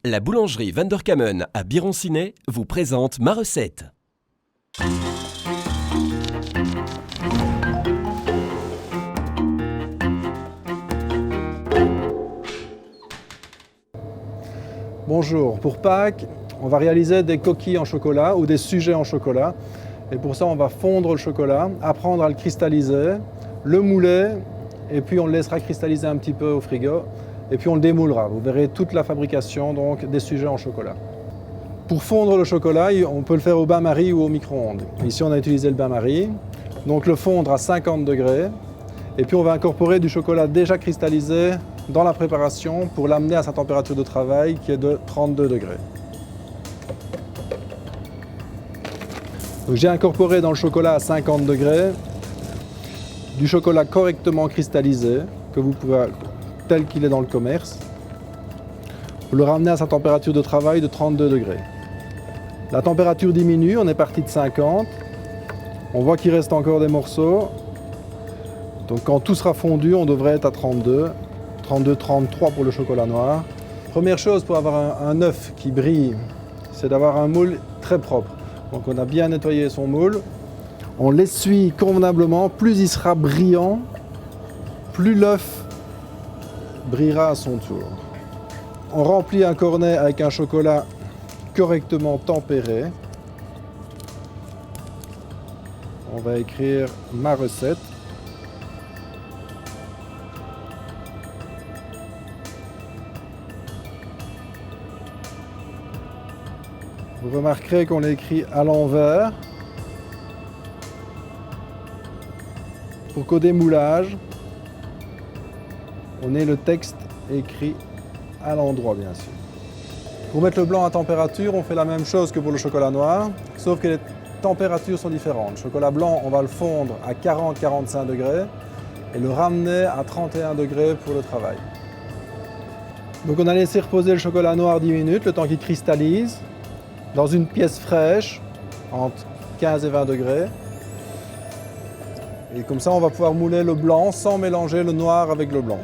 La boulangerie Van der Kamen à Biron-Cinet vous présente ma recette. Bonjour, pour Pâques, on va réaliser des coquilles en chocolat ou des sujets en chocolat. Et pour ça, on va fondre le chocolat, apprendre à le cristalliser, le mouler, et puis on le laissera cristalliser un petit peu au frigo. Et puis on le démoulera. Vous verrez toute la fabrication donc, des sujets en chocolat. Pour fondre le chocolat, on peut le faire au bain-marie ou au micro-ondes. Ici, on a utilisé le bain-marie. Donc le fondre à 50 degrés. Et puis on va incorporer du chocolat déjà cristallisé dans la préparation pour l'amener à sa température de travail qui est de 32 degrés. Donc j'ai incorporé dans le chocolat à 50 degrés du chocolat correctement cristallisé que vous pouvez, tel qu'il est dans le commerce, pour le ramener à sa température de travail de 32 degrés. La température diminue, on est parti de 50. On voit qu'il reste encore des morceaux. Donc quand tout sera fondu, on devrait être à 32, 33 pour le chocolat noir. Première chose pour avoir un œuf qui brille, c'est d'avoir un moule très propre. Donc on a bien nettoyé son moule. On l'essuie convenablement. Plus il sera brillant, plus l'œuf brillera à son tour. On remplit un cornet avec un chocolat correctement tempéré. On va écrire ma recette. Vous remarquerez qu'on l'écrit à l'envers pour qu'au démoulage, on ait le texte écrit à l'endroit, bien sûr. Pour mettre le blanc à température, on fait la même chose que pour le chocolat noir, sauf que les températures sont différentes. Le chocolat blanc, on va le fondre à 40-45 degrés et le ramener à 31 degrés pour le travail. Donc on a laissé reposer le chocolat noir 10 minutes, le temps qu'il cristallise, dans une pièce fraîche, entre 15 et 20 degrés. Et comme ça, on va pouvoir mouler le blanc sans mélanger le noir avec le blanc.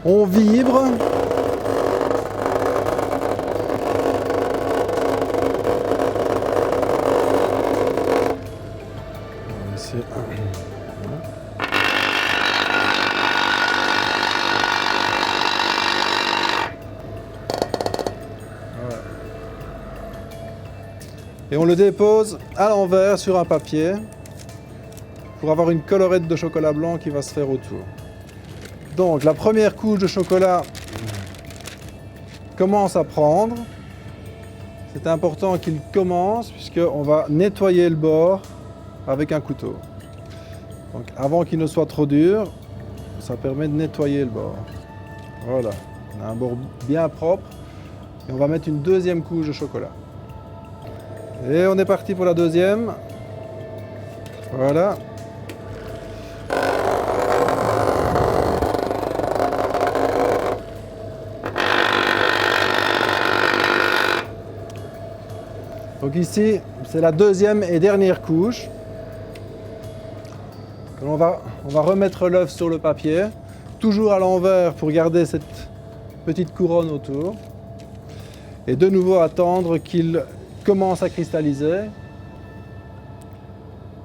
On vibre. Ici. Et on le dépose à l'envers sur un papier pour avoir une collerette de chocolat blanc qui va se faire autour. Donc la première couche de chocolat commence à prendre. C'est important qu'il commence puisqu'on va nettoyer le bord avec un couteau. Donc avant qu'il ne soit trop dur, ça permet de nettoyer le bord. Voilà, on a un bord bien propre et on va mettre une deuxième couche de chocolat. Et on est parti pour la deuxième. Voilà. Donc ici, c'est la deuxième et dernière couche. On va remettre l'œuf sur le papier, toujours à l'envers pour garder cette petite couronne autour. Et de nouveau attendre qu'il commence à cristalliser.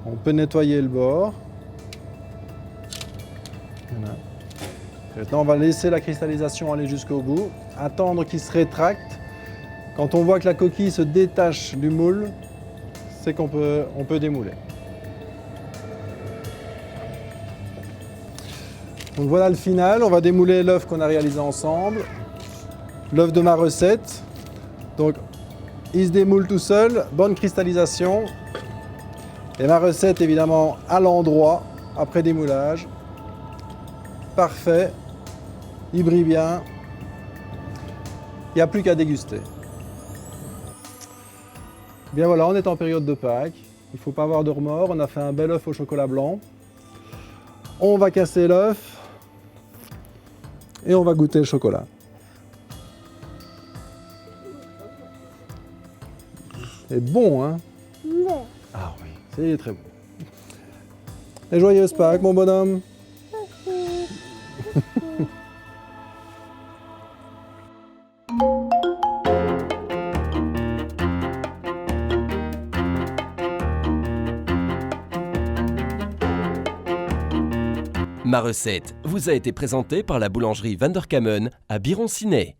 On peut nettoyer le bord. Voilà. Maintenant, on va laisser la cristallisation aller jusqu'au bout, attendre qu'il se rétracte. Quand on voit que la coquille se détache du moule, c'est qu'on peut démouler. Donc voilà le final. On va démouler l'œuf qu'on a réalisé ensemble, l'œuf de ma recette. Donc, il se démoule tout seul, bonne cristallisation. Et ma recette, évidemment, à l'endroit, après démoulage. Parfait. Il brille bien. Il n'y a plus qu'à déguster. Bien voilà, on est en période de Pâques. Il ne faut pas avoir de remords. On a fait un bel œuf au chocolat blanc. On va casser l'œuf. Et on va goûter le chocolat. C'est bon, hein? Non. Ah oui, c'est très bon. Et joyeuse Pâques, mon bonhomme. Ma recette vous a été présentée par la boulangerie Vanderkamen à Biron-Ciné.